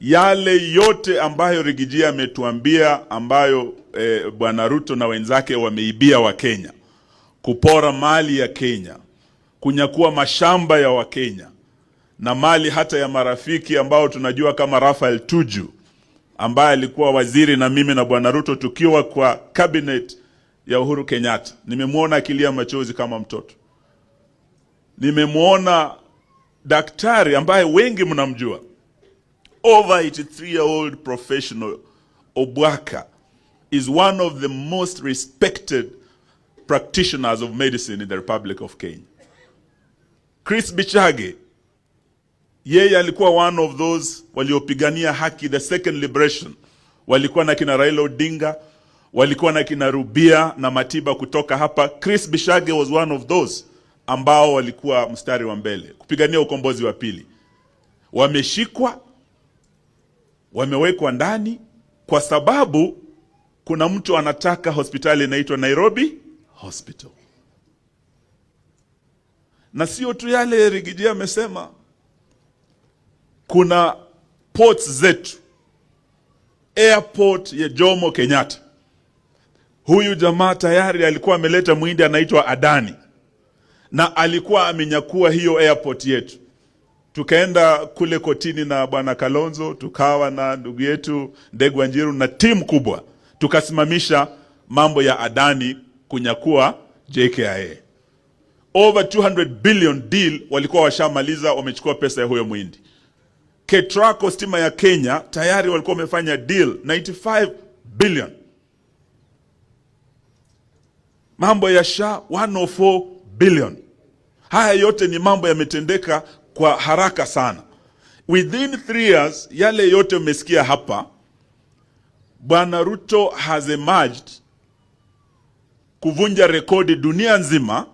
yale yote ambayo Rigiji ametuambia, ambayo Bwana Ruto na wenzake wameibia wa Kenya, kupora mali ya Kenya, kunyakua mashamba ya Wakenya na mali hata ya marafiki ambao tunajua kama Raphael Tuju ambaye alikuwa waziri na mimi na Bwana Ruto tukiwa kwa cabinet ya Uhuru Kenyatta. Nimemuona akilia machozi kama mtoto. Nimemuona daktari ambaye wengi mnamjua, over 83-year-old professional Obwaka is one of the most respected practitioners of medicine in the Republic of Kenya. Chris Bichage, yeye alikuwa one of those waliopigania haki, the second liberation. Walikuwa na kina Raila Odinga, walikuwa na kina Rubia na Matiba kutoka hapa. Chris Bichage was one of those ambao walikuwa mstari wa mbele kupigania ukombozi wa pili. Wameshikwa, wamewekwa ndani kwa sababu kuna mtu anataka hospitali inaitwa Nairobi Hospital. Na sio tu yale Rigiji amesema, kuna ports zetu, airport ya Jomo Kenyatta. Huyu jamaa tayari alikuwa ameleta mwindi anaitwa Adani, na alikuwa amenyakua hiyo airport yetu. Tukaenda kule kotini na Bwana Kalonzo, tukawa na ndugu yetu Ndegwa Njiru na timu kubwa, tukasimamisha mambo ya Adani kunyakua JKIA. Over 200 billion deal walikuwa washamaliza, wamechukua pesa ya huyo mwindi. Ketraco stima ya Kenya tayari walikuwa wamefanya deal 95 billion. Mambo ya SHA 104 billion. Haya yote ni mambo yametendeka kwa haraka sana. Within 3 years, yale yote umesikia hapa, Bwana Ruto has emerged kuvunja rekodi dunia nzima